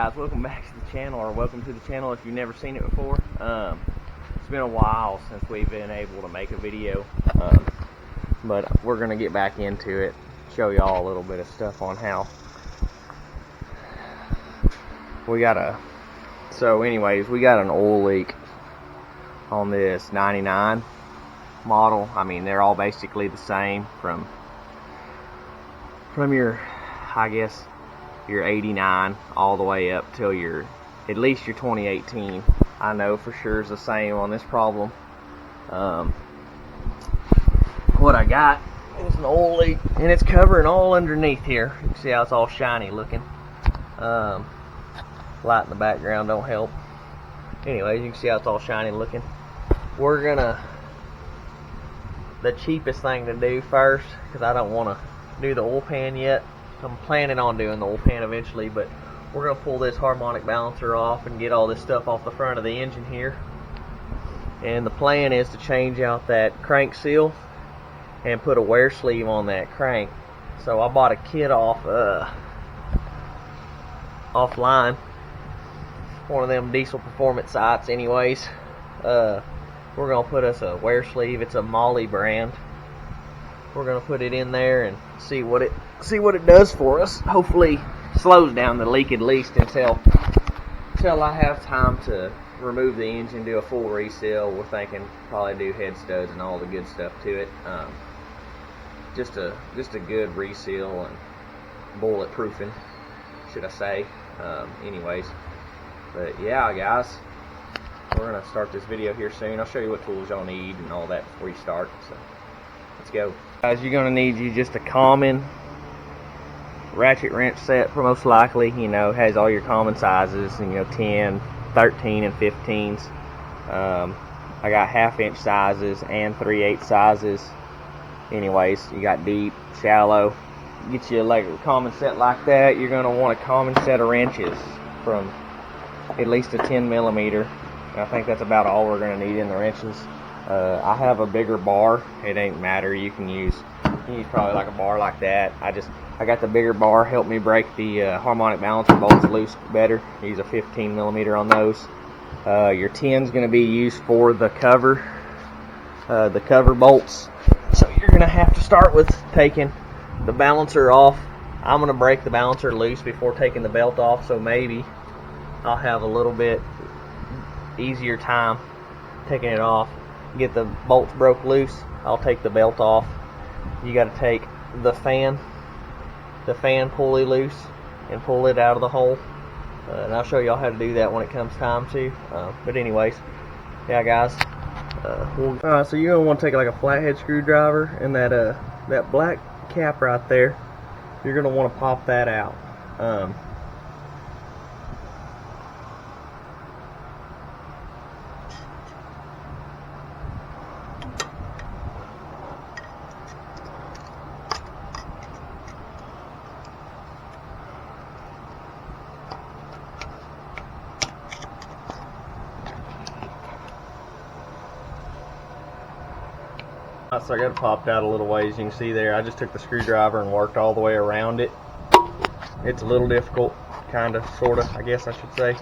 guys, welcome back to the channel, or welcome to the channel if you've never seen it before. It's been a while since we've been able to make a video, but we're going to get back into it, show y'all a little bit of stuff on how we got we got an oil leak on this 99 model. I mean, they're all basically the same from your, I guess, your 89 all the way up till at least your 2018. I know for sure is the same on this problem. What I got is an oil leak, and it's covering all underneath here. You can see how it's all shiny looking. Light in the background don't help. Anyways, you can see how it's all shiny looking. We're gonna, the cheapest thing to do first, because I don't want to do the oil pan yet. I'm planning on doing the oil pan eventually, but we're going to pull this harmonic balancer off and get all this stuff off the front of the engine here. And the plan is to change out that crank seal and put a wear sleeve on that crank. So I bought a kit offline, one of them diesel performance sites anyways. We're going to put us a wear sleeve. It's a Molly brand. We're going to put it in there and see what it does for us. Hopefully slows down the leak at least until I have time to remove the engine, do a full reseal. We're thinking probably do head studs and all the good stuff to it. Just a good reseal and bulletproofing, should I say. Anyways, but yeah, guys, we're gonna start this video here soon. I'll show you what tools y'all need and all that before you start. So let's go. Guys, you're gonna need just a common ratchet wrench set, for most likely, has all your common sizes, and 10, 13, and 15s. I got 1/2 inch sizes and 3/8 sizes. Anyways, you got deep, shallow. Get you like a common set like that. You're gonna want a common set of wrenches from at least a 10mm. I think that's about all we're gonna need in the wrenches. I have a bigger bar. It ain't matter. You can use probably like a bar like that. I got the bigger bar. Help me break the harmonic balancer bolts loose better. Use a 15mm on those. Your 10's going to be used for the cover bolts. So you're going to have to start with taking the balancer off. I'm going to break the balancer loose before taking the belt off, so maybe I'll have a little bit easier time taking it off. Get the bolts broke loose, I'll take the belt off. You got to take the fan pulley loose and pull it out of the hole, and I'll show y'all how to do that when it comes time to. But anyways, yeah, guys, so you're gonna want to take like a flathead screwdriver, and that black cap right there, you're gonna want to pop that out. So I got it popped out a little ways. You can see there, I just took the screwdriver and worked all the way around it. It's a little difficult, kinda, sorta, I guess I should say.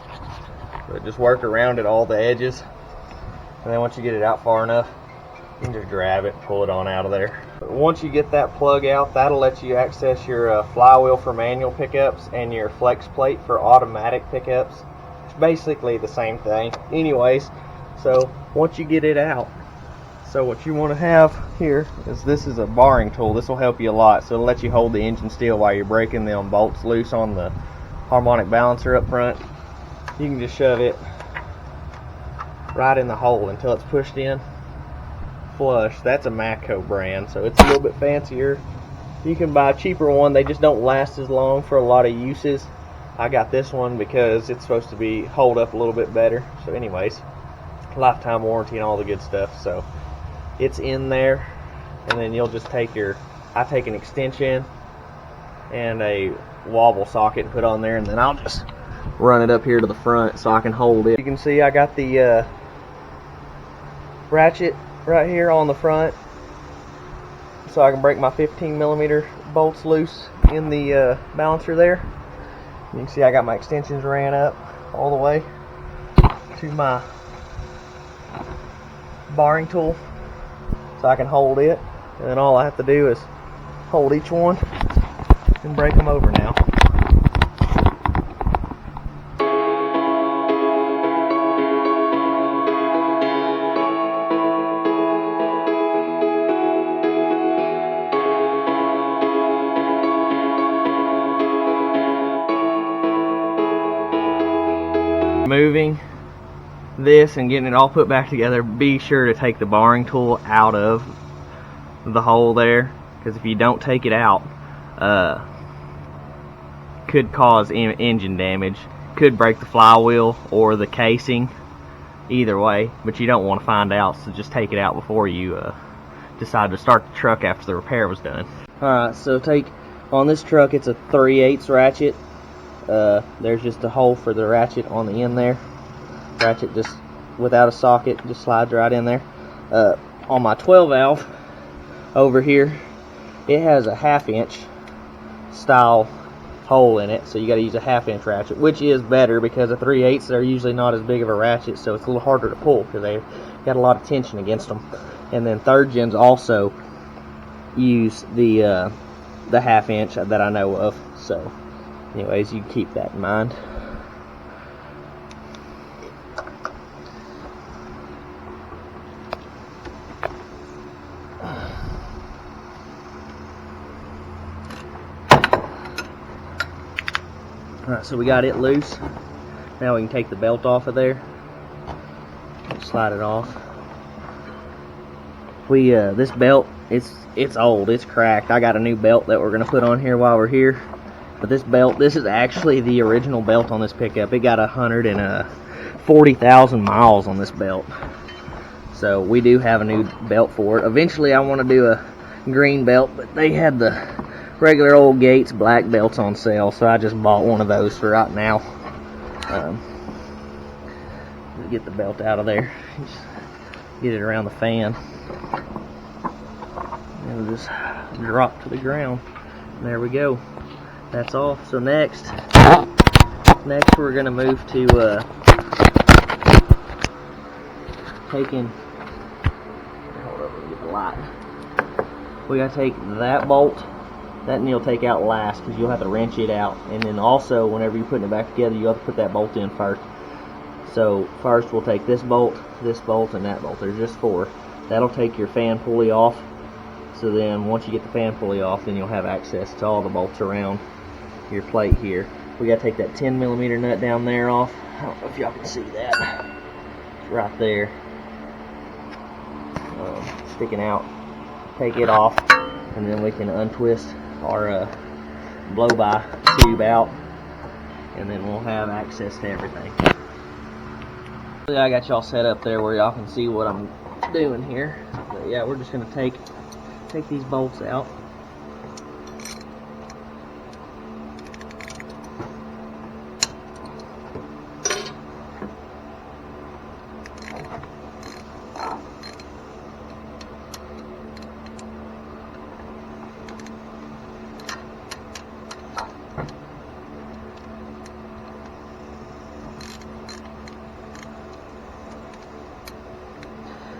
But just work around it, all the edges. And then once you get it out far enough, you can just grab it and pull it on out of there. But once you get that plug out, that'll let you access your flywheel for manual pickups and your flex plate for automatic pickups. It's basically the same thing. Anyways, so once you get it out, so what you want to have here is, this is a barring tool. This will help you a lot. So it'll let you hold the engine still while you're breaking them bolts loose on the harmonic balancer up front. You can just shove it right in the hole until it's pushed in flush. That's a Matco brand, so it's a little bit fancier. You can buy a cheaper one. They just don't last as long for a lot of uses. I got this one because it's supposed to hold up a little bit better. So anyways, lifetime warranty and all the good stuff. So it's in there, and then you'll just take I take an extension and a wobble socket and put on there, and then I'll just run it up here to the front so I can hold it. You can see I got the ratchet right here on the front, so I can break my 15mm bolts loose in the balancer there. You can see I got my extensions ran up all the way to my barring tool so I can hold it, and then all I have to do is hold each one and break them over now. Moving this and getting it all put back together, be sure to take the barring tool out of the hole there, because if you don't take it out, could cause engine damage, could break the flywheel or the casing, either way, but you don't want to find out, so just take it out before you decide to start the truck after the repair was done. Alright, so on this truck, it's a 3/8 ratchet. There's just a hole for the ratchet on the end there. Ratchet just without a socket just slides right in there. On my 12 valve over here, it has a 1/2 inch style hole in it, so you got to use a 1/2 inch ratchet, which is better because the 3/8 they're usually not as big of a ratchet, so it's a little harder to pull because they got a lot of tension against them. And then third gens also use the 1/2 inch that I know of. So anyways, you keep that in mind. Alright, so we got it loose. Now we can take the belt off of there. Slide it off. This belt, it's old, it's cracked. I got a new belt that we're gonna put on here while we're here. But this belt, this is actually the original belt on this pickup. It got 140,000 miles on this belt. So we do have a new belt for it. Eventually I want to do a green belt, but they had the regular old Gates black belts on sale, so I just bought one of those for right now. Get the belt out of there. Just get it around the fan. It'll just drop to the ground. There we go. That's off. So next we're gonna move to taking. Hold up, let me get the light. We gotta take that bolt. That you'll take out last because you'll have to wrench it out, and then also whenever you're putting it back together, you have to put that bolt in first. So first we'll take this bolt, and that bolt. There's just 4. That'll take your fan pulley off. So then once you get the fan pulley off, then you'll have access to all the bolts around your plate here. We gotta take that 10mm nut down there off. I don't know if y'all can see that. It's right there, sticking out. Take it off, and then we can untwist our blow-by tube out, and then we'll have access to everything. I got y'all set up there where y'all can see what I'm doing here. But yeah, we're just gonna take these bolts out.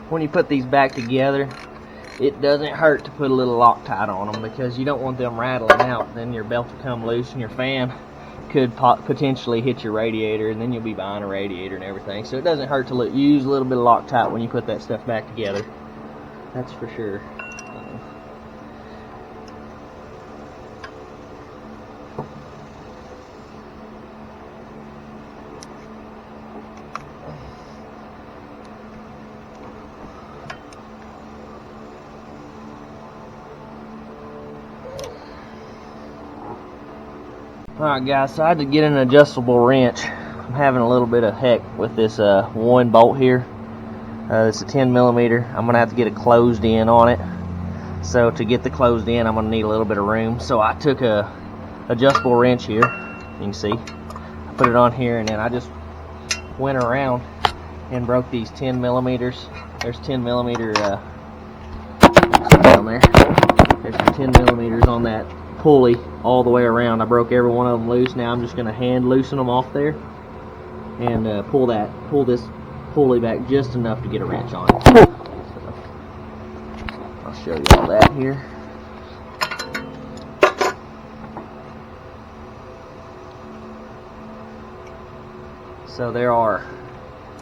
When you put these back together, it doesn't hurt to put a little Loctite on them because you don't want them rattling out. Then your belt will come loose and your fan could potentially hit your radiator, and then you'll be buying a radiator and everything. So it doesn't hurt to use a little bit of Loctite when you put that stuff back together. That's for sure. Alright guys, so I had to get an adjustable wrench. I'm having a little bit of heck with this one bolt here. It's a 10mm. I'm going to have to get it closed in on it. So to get the closed in, I'm going to need a little bit of room. So I took a adjustable wrench here. You can see. I put it on here, and then I just went around and broke these 10mm. There's 10mm down there. There's 10mm on that pulley all the way around. I broke every one of them loose. Now I'm just going to hand loosen them off there and pull this pulley back just enough to get a wrench on it. So, I'll show you all that here. So there are,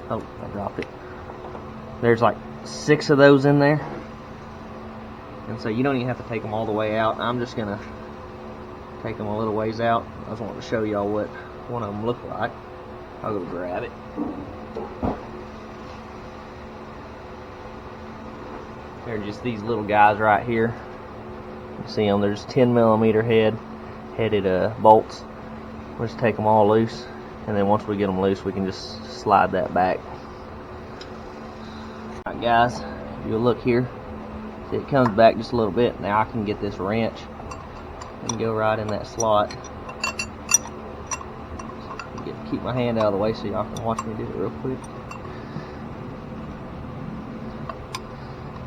oh, I dropped it. There's like 6 of those in there. And so you don't even have to take them all the way out. I'm just going to take them a little ways out. I just wanted to show y'all what one of them look like. I'll go grab it. They're just these little guys right here. You see them, there's 10mm headed bolts. We'll just take them all loose, and then once we get them loose, we can just slide that back. Alright guys, if you look here, see it comes back just a little bit. Now I can get this wrench and go right in that slot. Keep my hand out of the way so y'all can watch me do it real quick.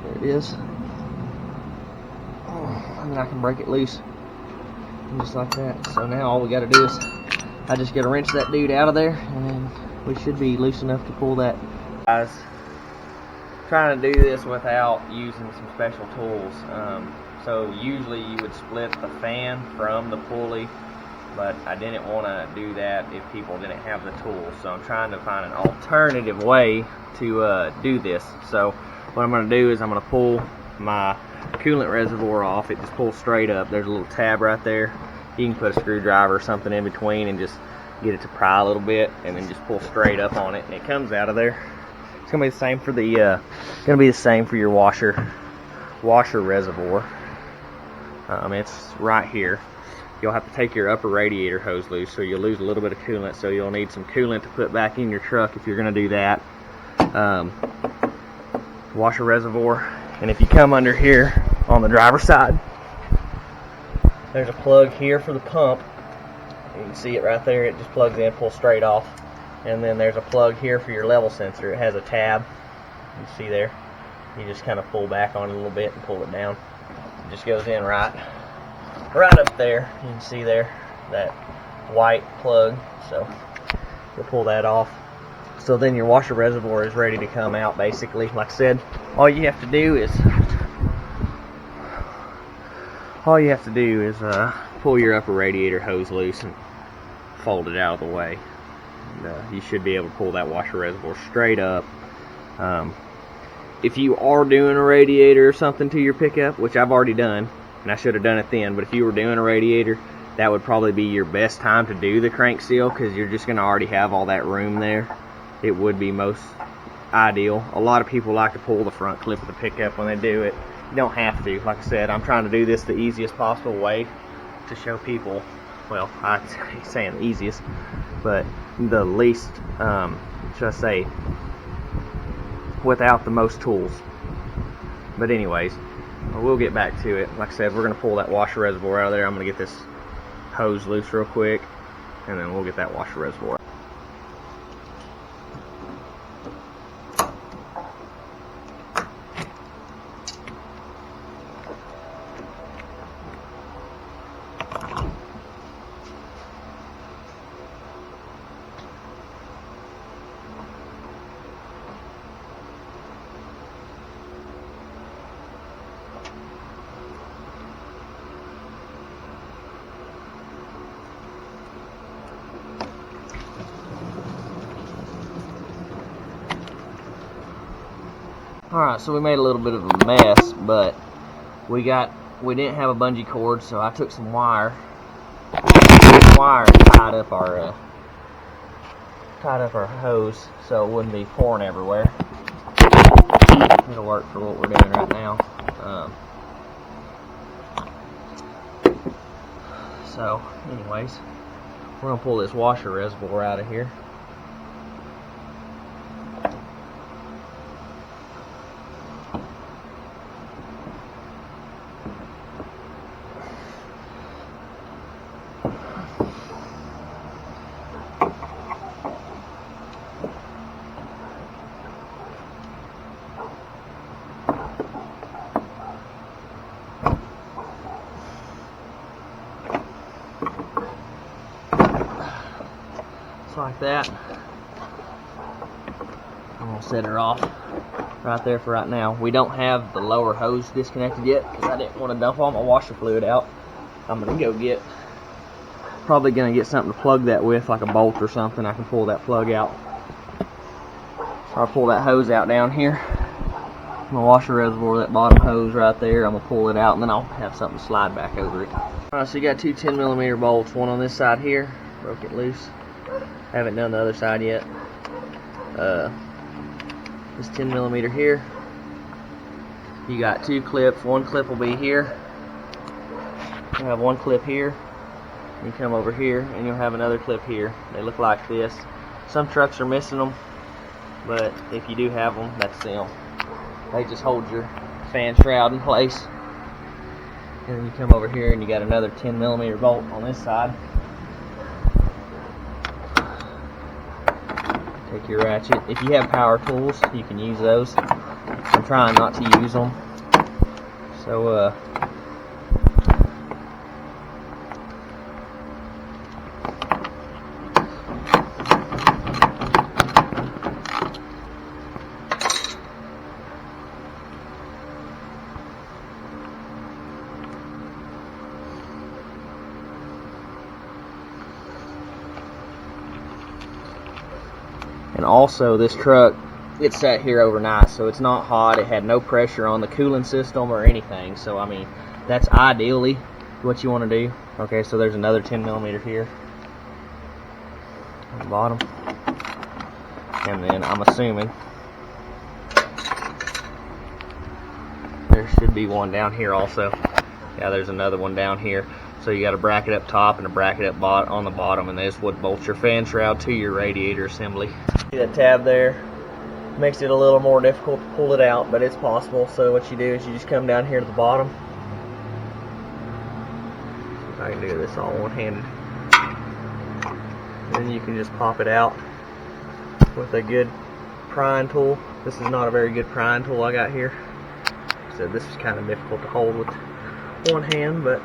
There it is. And then I can break it loose just like that. So now all we got to do is I just got to wrench that dude out of there, and then we should be loose enough to pull that. Guys, trying to do this without using some special tools. So usually you would split the fan from the pulley, but I didn't want to do that if people didn't have the tools. So I'm trying to find an alternative way to do this. So what I'm going to do is I'm going to pull my coolant reservoir off. It just pulls straight up. There's a little tab right there. You can put a screwdriver or something in between and just get it to pry a little bit, and then just pull straight up on it, and it comes out of there. It's gonna be the same for your washer reservoir. It's right here. You'll have to take your upper radiator hose loose, so you'll lose a little bit of coolant. So you'll need some coolant to put back in your truck if you're gonna do that. Washer reservoir, and if you come under here on the driver's side, there's a plug here for the pump. You can see it right there. It just plugs in, pulls straight off. And then there's a plug here for your level sensor. It has a tab. You see there. You just kind of pull back on it a little bit and pull it down. It just goes in right up there. You can see there that white plug. So you'll pull that off. So then your washer reservoir is ready to come out. Basically, like I said, all you have to do is pull your upper radiator hose loose and fold it out of the way. And, you should be able to pull that washer reservoir straight up. If you are doing a radiator or something to your pickup, which I've already done, and I should have done it then, but if you were doing a radiator, that would probably be your best time to do the crank seal, because you're just going to already have all that room there. It would be most ideal. A lot of people like to pull the front clip of the pickup when they do it. You don't have to. Like I said, I'm trying to do this the easiest possible way to show people, well, I'm saying the easiest, but the least, should I say, without the most tools. But anyways, we'll get back to it. Like I said, we're going to pull that washer reservoir out of there. I'm going to get this hose loose real quick, and then we'll get that washer reservoir out. Alright, so we made a little bit of a mess, but we didn't have a bungee cord, so I took some wire and tied up our hose so it wouldn't be pouring everywhere. It'll work for what we're doing right now. So anyways, we're gonna pull this washer reservoir out of here. like that. I'm gonna set her off right there for right now. We don't have the lower hose disconnected yet because I didn't want to dump all my washer fluid out. I'm gonna go get, probably gonna get something to plug that with, like a bolt or something. I can pull that plug out. So I'll pull that hose out down here. My washer reservoir, that bottom hose right there, I'm gonna pull it out and then I'll have something to slide back over it. Alright, so you got two 10mm bolts, one on this side here, broke it loose. Haven't done the other side yet. This 10mm here. You got two clips. One clip will be here. You have one clip here. You come over here and you'll have another clip here. They look like this. Some trucks are missing them, but if you do have them, that's them. They just hold your fan shroud in place. And then you come over here and you got another 10mm bolt on this side. Take your ratchet. If you have power tools, you can use those. I'm trying not to use them. So, and also this truck, it sat here overnight, so it's not hot. It had no pressure on the cooling system or anything. So I mean, that's ideally what you want to do. Okay, so there's another 10mm here on the bottom, and then I'm assuming there should be one down here also. Yeah, there's another one down here. So you got a bracket up top and a bracket up on the bottom, and this would bolt your fan shroud to your radiator assembly. See that tab there? Makes it a little more difficult to pull it out, but it's possible. So what you do is you just come down here to the bottom. I can do this all one-handed. Then you can just pop it out with a good prying tool. This is not a very good prying tool I got here. So this is kind of difficult to hold with one hand, but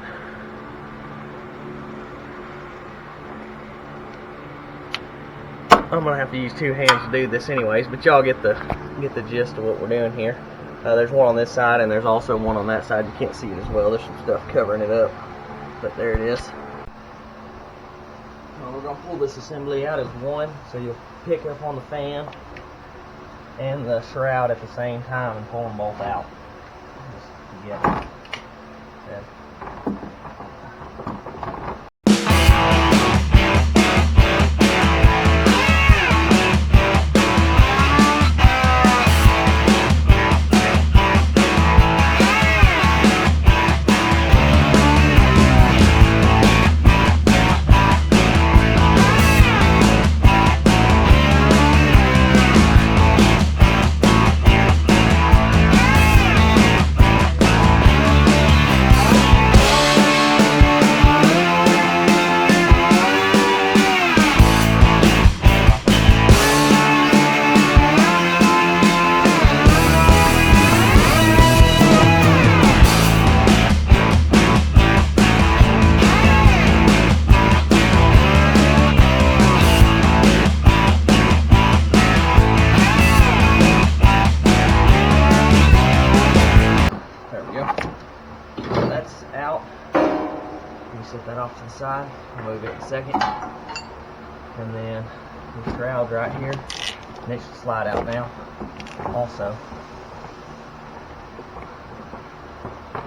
I'm gonna have to use two hands to do this anyways, but y'all get the gist of what we're doing here. There's one on this side and there's also one on that side. You can't see it as well. There's some stuff covering it up, but there it is. We're gonna pull this assembly out as one, so you'll pick up on the fan and the shroud at the same time and pull them both out just together. Okay. Set that off to the side, I'll move it in a second, and then the shroud right here, and it should slide out now. Also,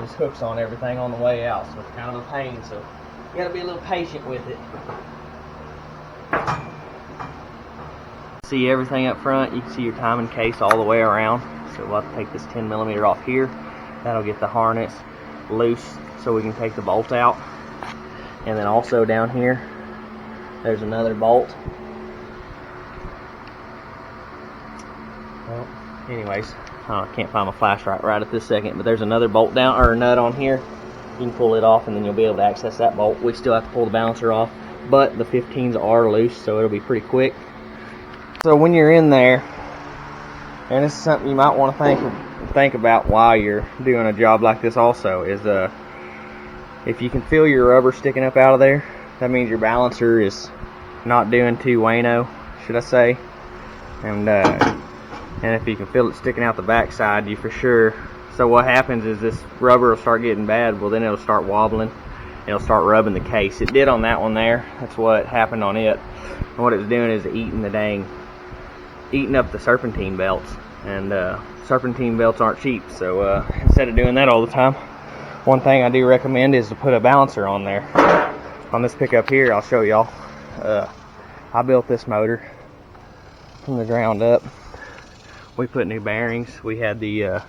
this hook's on everything on the way out, so it's kind of a pain, so you gotta be a little patient with it. See everything up front, you can see your timing case all the way around, so we'll have to take this 10mm off here. That'll get the harness loose so we can take the bolt out. And then also down here, there's another bolt. Well, anyways, I can't find my flashlight right at this second, but there's another bolt down, or a nut on here. You can pull it off and then you'll be able to access that bolt. We still have to pull the balancer off, but the 15s are loose, so it'll be pretty quick. So when you're in there, and this is something you might want to think about while you're doing a job like this also, is if you can feel your rubber sticking up out of there, that means your balancer is not doing too bueno, should I say. And if you can feel it sticking out the backside, you for sure. So what happens is this rubber will start getting bad. Well, then it'll start wobbling. It'll start rubbing the case. It did on that one there. That's what happened on it. And what it was doing is eating up the serpentine belts. And serpentine belts aren't cheap. So instead of doing that all the time, one thing I do recommend is to put a balancer on there. On this pickup here, I'll show y'all. I built this motor from the ground up. We put new bearings. We had the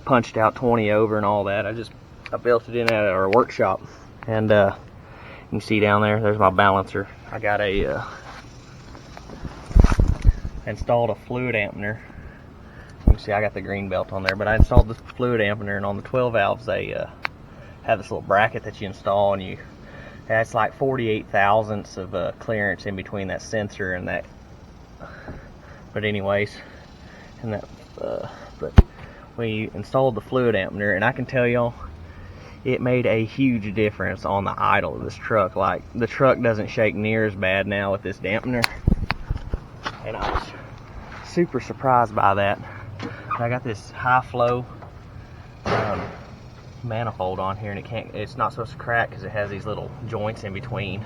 punched out 20 over and all that. I built it in at our workshop. And you can see down there's my balancer. I got installed a fluid dampener. You can see I got the green belt on there, but I installed the fluid dampener, and on the 12 valves they have this little bracket that you install, and that's like 48 thousandths of clearance in between that sensor and that. But anyways, but we installed the fluid dampener, and I can tell y'all, it made a huge difference on the idle of this truck. Like, the truck doesn't shake near as bad now with this dampener, and I was super surprised by that. I got this high flow manifold on here, and it's not supposed to crack because it has these little joints in between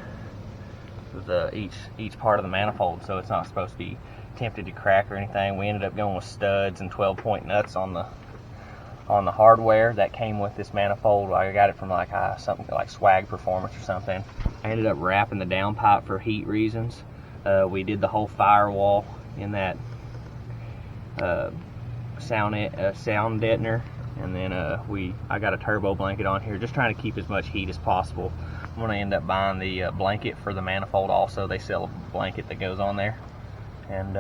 each part of the manifold, so it's not supposed to be tempted to crack or anything. We ended up going with studs and 12-point nuts on the hardware that came with this manifold. I got it from like something like Swag Performance or something. I ended up wrapping the downpipe for heat reasons. We did the whole firewall in that sound deadener, and then I got a turbo blanket on here, just trying to keep as much heat as possible. I'm going to end up buying the blanket for the manifold also. They sell a blanket that goes on there. And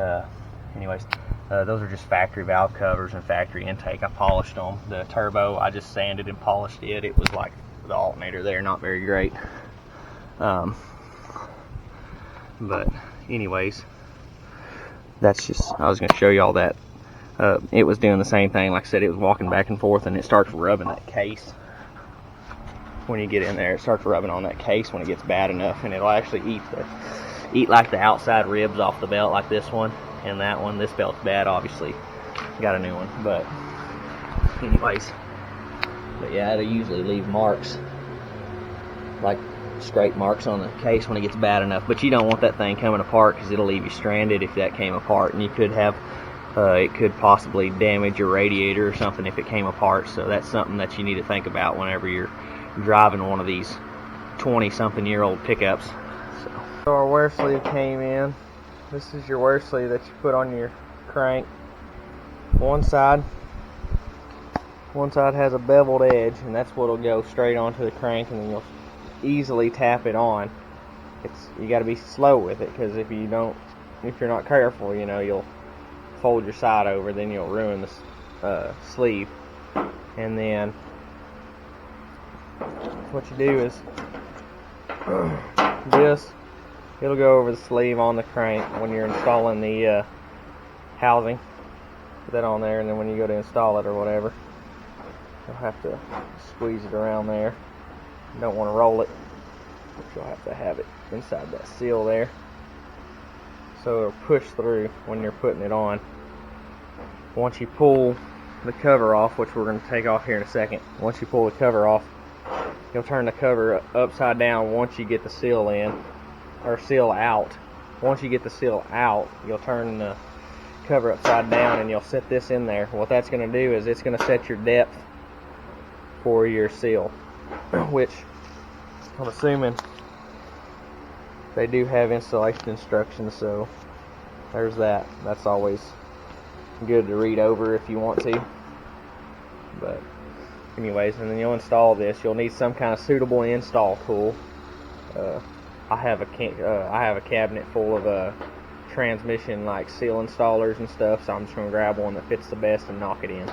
anyways, those are just factory valve covers and factory intake. I polished them. The turbo, I just sanded and polished it. It was like the alternator there, not very great. But anyways, that's just, I was going to show you all that. It was doing the same thing. Like I said, it was walking back and forth, and it starts rubbing that case. When you get in there, it starts rubbing on that case when it gets bad enough, and it'll actually eat like the outside ribs off the belt, like this one and that one. This belt's bad, obviously. Got a new one, but anyways. But yeah, it'll usually leave marks, like straight marks on the case when it gets bad enough. But you don't want that thing coming apart, because it'll leave you stranded if that came apart, and you could have it could possibly damage your radiator or something if it came apart. So that's something that you need to think about whenever you're driving one of these 20-something-year-old pickups. So our wear sleeve came in. This is your wear sleeve that you put on your crank. One side has a beveled edge, and that's what'll go straight onto the crank, and then you'll easily tap it on. You got to be slow with it, because if you're not careful, you'll fold your side over, then you'll ruin the sleeve. And then what you do is it'll go over the sleeve on the crank when you're installing the housing. Put that on there, and then when you go to install it or whatever, you'll have to squeeze it around there. You don't want to roll it, but you'll have to have it inside that seal there, so it'll push through when you're putting it on. Once you pull the cover off, which we're going to take off here in a second, once you pull the cover off, you'll turn the cover upside down once you get the seal in, or seal out. Once you get the seal out, you'll turn the cover upside down, and you'll set this in there. What that's going to do is it's going to set your depth for your seal, which I'm assuming they do have installation instructions, so there's that. That's always good to read over if you want to. But anyways, and then you'll install this. You'll need some kind of suitable install tool. I have a cabinet full of transmission like seal installers and stuff, so I'm just going to grab one that fits the best and knock it in.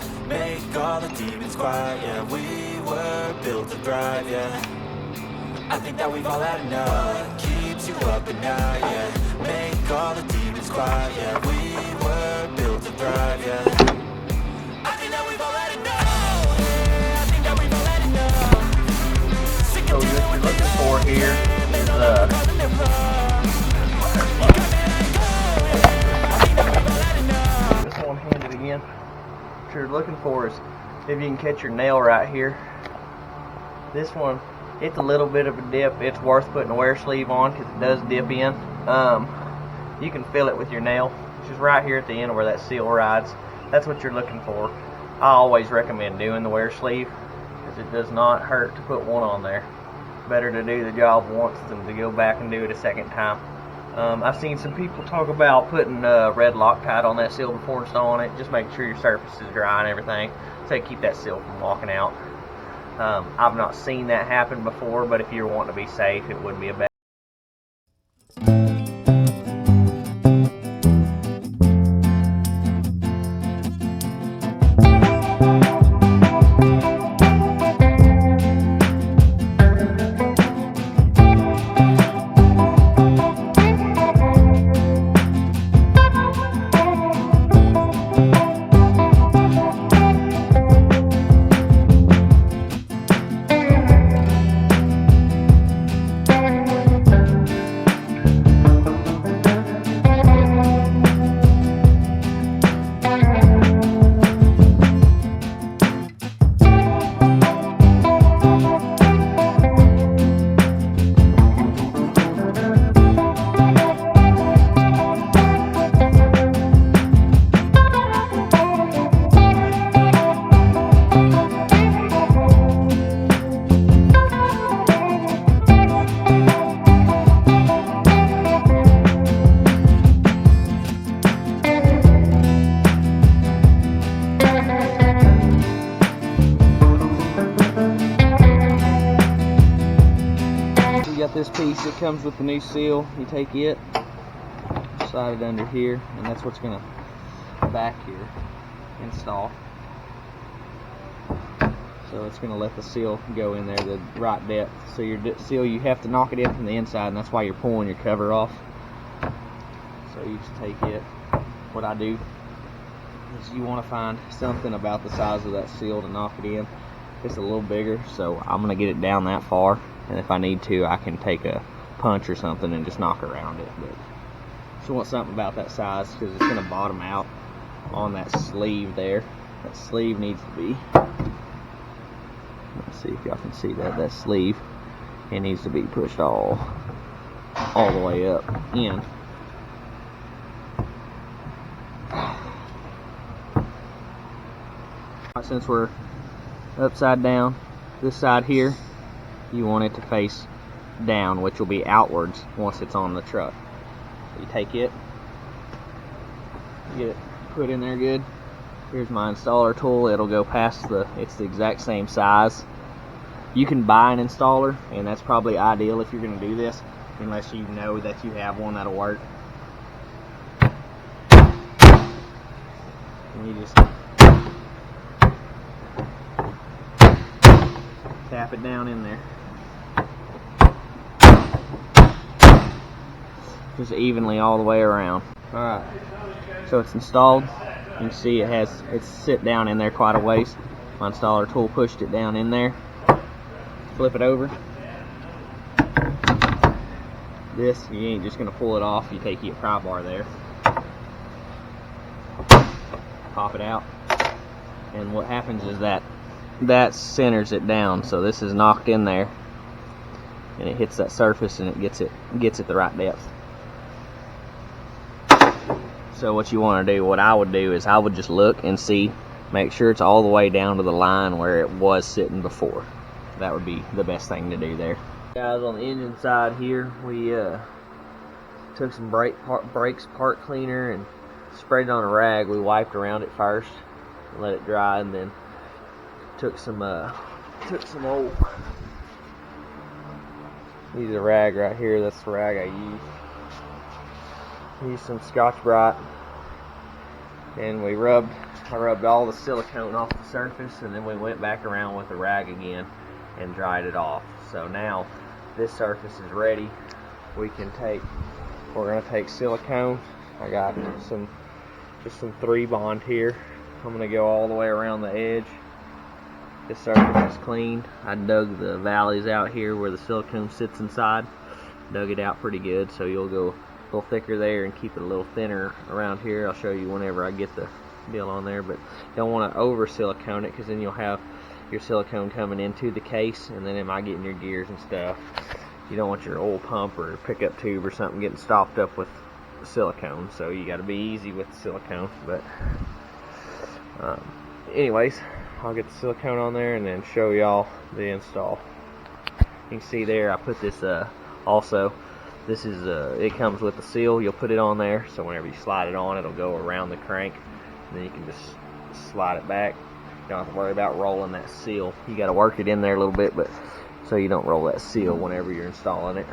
yeah. Make all the demons quiet, yeah. We were built to thrive, yeah. I think that we've all had enough. What keeps you up at night, yeah. Make all the demons quiet, yeah. We were built to thrive, yeah. I think that we've all had enough. Yeah, I think that we've all had enough. Sick So of what dealing you're with the looking for here is this one-handed again. What you're looking for is if you can catch your nail right here. This one, it's a little bit of a dip. It's worth putting a wear sleeve on because it does dip in. You can feel it with your nail, which is right here at the end where that seal rides. That's what you're looking for. I always recommend doing the wear sleeve because it does not hurt to put one on there. Better to do the job once than to go back and do it a second time. I've seen some people talk about putting red Loctite on that seal before installing it. Just make sure your surface is dry and everything to keep that seal from walking out. I've not seen that happen before, but if you're wanting to be safe, it wouldn't be a bad. This piece that comes with the new seal, you take it, slide it under here, and that's what's going to back here install. So it's going to let the seal go in there the right depth. So your seal, you have to knock it in from the inside, and that's why you're pulling your cover off. So you just take it. What I do is you want to find something about the size of that seal to knock it in. It's a little bigger, so I'm going to get it down that far. And if I need to, I can take a punch or something and just knock around it. But just want something about that size because it's going to bottom out on that sleeve there. That sleeve needs to be, let's see if y'all can see that. That sleeve, it needs to be pushed all the way up in. Since we're upside down, this side here, you want it to face down, which will be outwards once it's on the truck. So you take it, get it put in there good. Here's my installer tool. It'll go past it's the exact same size. You can buy an installer, and that's probably ideal if you're going to do this, unless you know that you have one that'll work. And you just tap it down in there. Just evenly all the way around. Alright, so it's installed. You can see it's sit down in there quite a ways. My installer tool pushed it down in there. Flip it over. This, you ain't just going to pull it off. You take your pry bar there. Pop it out. And what happens is that centers it down. So this is knocked in there. And it hits that surface and it gets it the right depth. So what you want to do, what I would do is I would just look and see, make sure it's all the way down to the line where it was sitting before. That would be the best thing to do there. Guys, on the engine side here, we took some brakes part cleaner and sprayed it on a rag. We wiped around it first, let it dry, and then took some old, use a rag right here. That's the rag I use. Use some Scotch-Brite, and we rubbed I rubbed all the silicone off the surface, and then we went back around with a rag again and dried it off. So now this surface is ready. We're going to take silicone. I got just some 3-bond here. I'm going to go all the way around the edge. This surface is clean. I dug the valleys out here where the silicone sits inside. Dug it out pretty good, so you'll go a little thicker there and keep it a little thinner around here. I'll show you whenever I get the deal on there, but don't want to over silicone it, because then you'll have your silicone coming into the case, and then it might get in your gears and stuff. You don't want your oil pump or pickup tube or something getting stopped up with silicone, so you got to be easy with the silicone. But anyways, I'll get the silicone on there and then show y'all the install. You can see there I put this also, this is it comes with a seal. You'll put it on there, so whenever you slide it on, it'll go around the crank, and then you can just slide it back. You don't have to worry about rolling that seal. You got to work it in there a little bit, but so you don't roll that seal whenever you're installing it.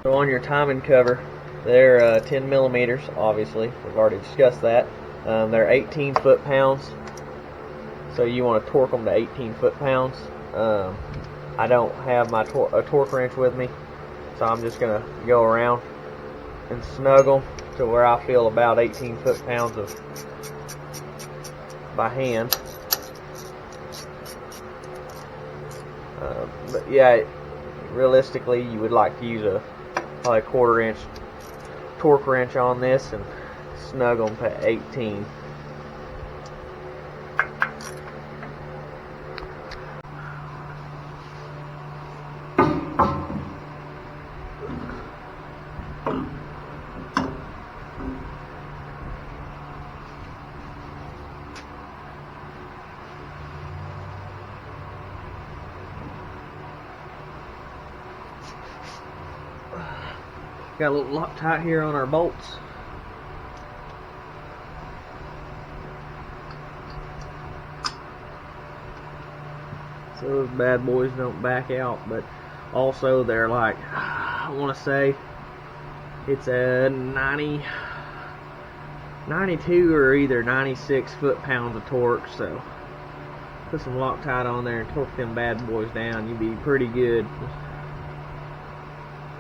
So on your timing cover, they're 10 millimeters, obviously. We've already discussed that. They're 18 foot-pounds, so you want to torque them to 18 foot-pounds. I don't have my torque wrench with me, so I'm just going to go around and snuggle to where I feel about 18 foot-pounds of by hand. But yeah, realistically, you would like to use probably a 1/4 inch torque wrench on this and snug them to 18. Got a little Loctite here on our bolts. So those bad boys don't back out, but also they're like, I want to say it's a 92 or either 96 foot-pounds of torque, so put some Loctite on there and torque them bad boys down. You'd be pretty good.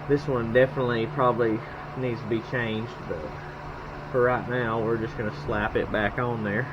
This one definitely probably needs to be changed, but for right now we're just going to slap it back on there.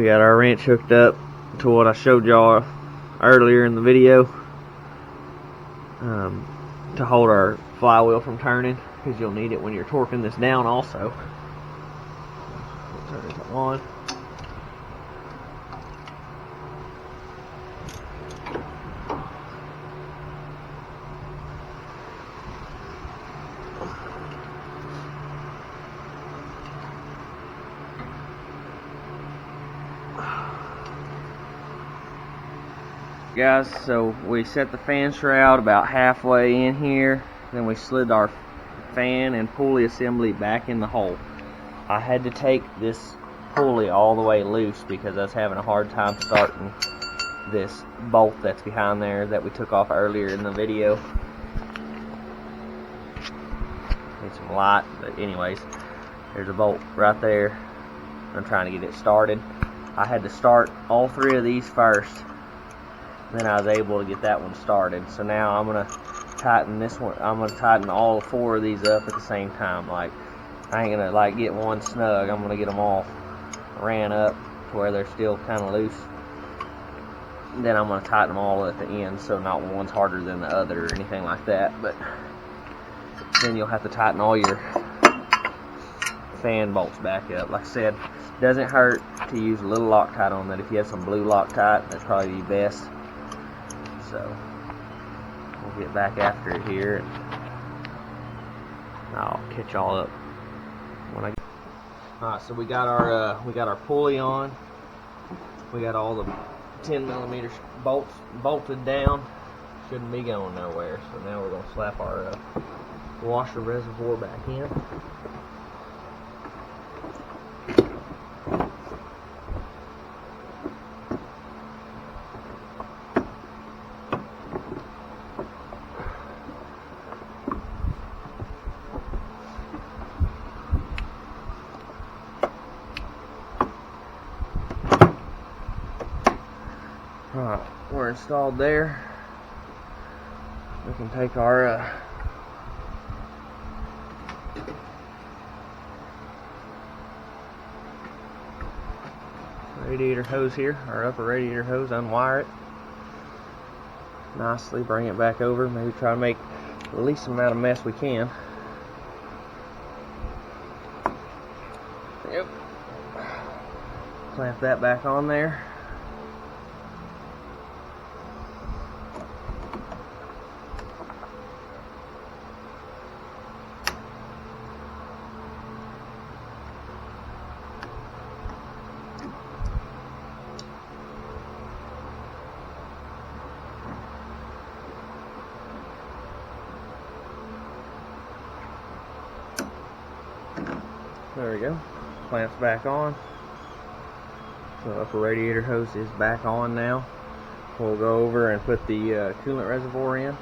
We got our wrench hooked up to what I showed y'all earlier in the video, to hold our flywheel from turning, because you'll need it when you're torquing this down also. Turn it on. Guys, so we set the fan shroud about halfway in here, then we slid our fan and pulley assembly back in the hole. I had to take this pulley all the way loose because I was having a hard time starting this bolt that's behind there that we took off earlier in the video. Need some light, but anyways, there's a bolt right there. I'm trying to get it started. I had to start all three of these first, then I was able to get that one started. So now I'm gonna tighten this one. I'm gonna tighten all four of these up at the same time. Like, I ain't gonna like get one snug. I'm gonna get them all ran up to where they're still kind of loose. Then I'm gonna tighten them all at the end, so not one's harder than the other or anything like that. But then you'll have to tighten all your fan bolts back up. Like I said, it doesn't hurt to use a little Loctite on that. If you have some blue Loctite, that's probably the best. So we'll get back after it here, and I'll catch y'all up when I get. Alright, so we got our pulley on. We got all the 10mm bolts bolted down. Shouldn't be going nowhere. So now we're gonna slap our washer reservoir back in. Alright, we're installed there. We can take our radiator hose here, our upper radiator hose, unwire it nicely, bring it back over, maybe try to make the least amount of mess we can. Yep. Clamp that back on there. There we go. Clamps back on. So upper radiator hose is back on now. We'll go over and put the coolant reservoir in.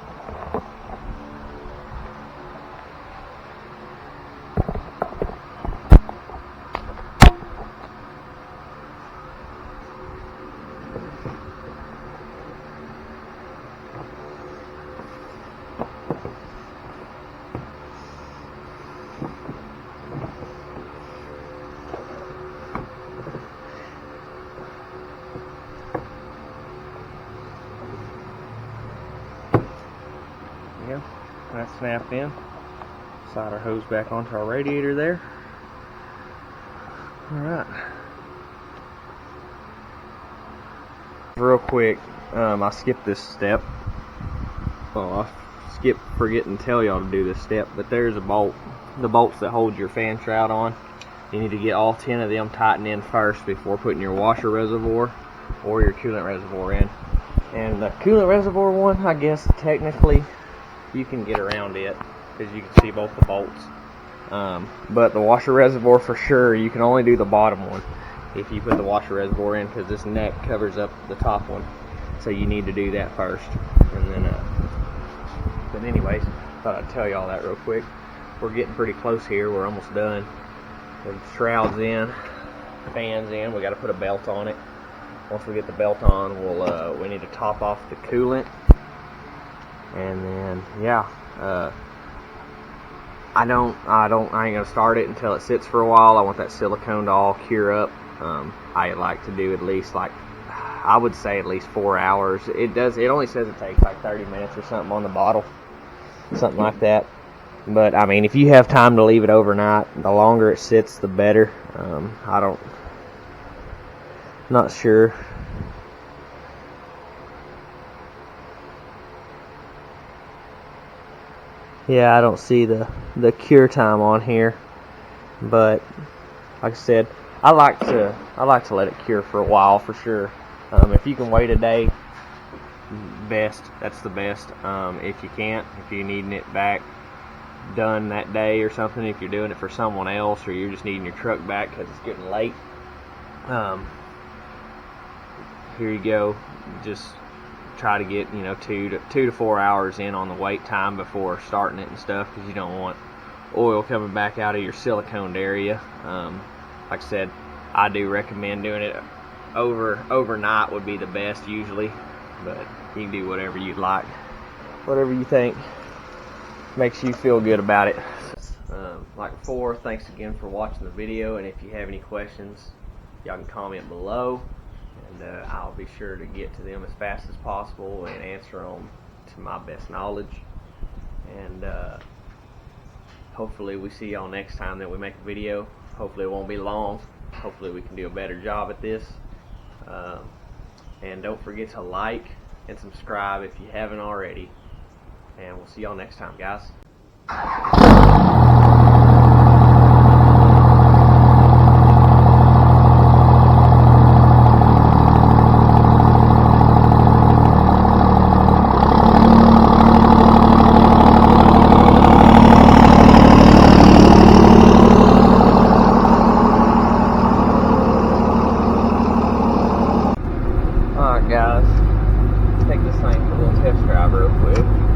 That's snapped in. Slide our hose back onto our radiator there. Alright. Real quick, I skipped this step. Well, I skipped forgetting to tell y'all to do this step, but there's a bolt. The bolts that hold your fan shroud on. You need to get all 10 of them tightened in first before putting your washer reservoir or your coolant reservoir in. And the coolant reservoir one, I guess technically you can get around it because you can see both the bolts. But the washer reservoir, for sure, you can only do the bottom one if you put the washer reservoir in, because this neck covers up the top one. So you need to do that first. And then, but anyways, thought I'd tell y'all that real quick. We're getting pretty close here. We're almost done. The shroud's in, fan's in. We got to put a belt on it. Once we get the belt on, we need to top off the coolant. And then, yeah, I ain't gonna start it until it sits for a while. I want that silicone to all cure up. I I like to do at least, like, I would say at least 4 hours. It only says it takes like 30 minutes or something on the bottle, something like that. But I mean, if you have time to leave it overnight, the longer it sits, the better. Not sure. Yeah, I don't see the cure time on here, but like I said, I like to let it cure for a while for sure. If you can wait a day, best. That's the best. If you can't, if you're needing it back done that day or something, if you're doing it for someone else, or you're just needing your truck back because it's getting late, here you go. Just try to get 2 to 4 hours in on the wait time before starting it and stuff, because you don't want oil coming back out of your siliconed area. Like I said, I do recommend doing it overnight would be the best usually, but you can do whatever you'd like, whatever you think makes you feel good about it. Like before, thanks again for watching the video, and if you have any questions, y'all can comment below, and I'll be sure to get to them as fast as possible and answer them to my best knowledge. And hopefully we see y'all next time that we make a video. Hopefully it won't be long. Hopefully we can do a better job at this. And don't forget to like and subscribe if you haven't already. And we'll see y'all next time, guys. Alright guys, take this thing for a little test drive real quick.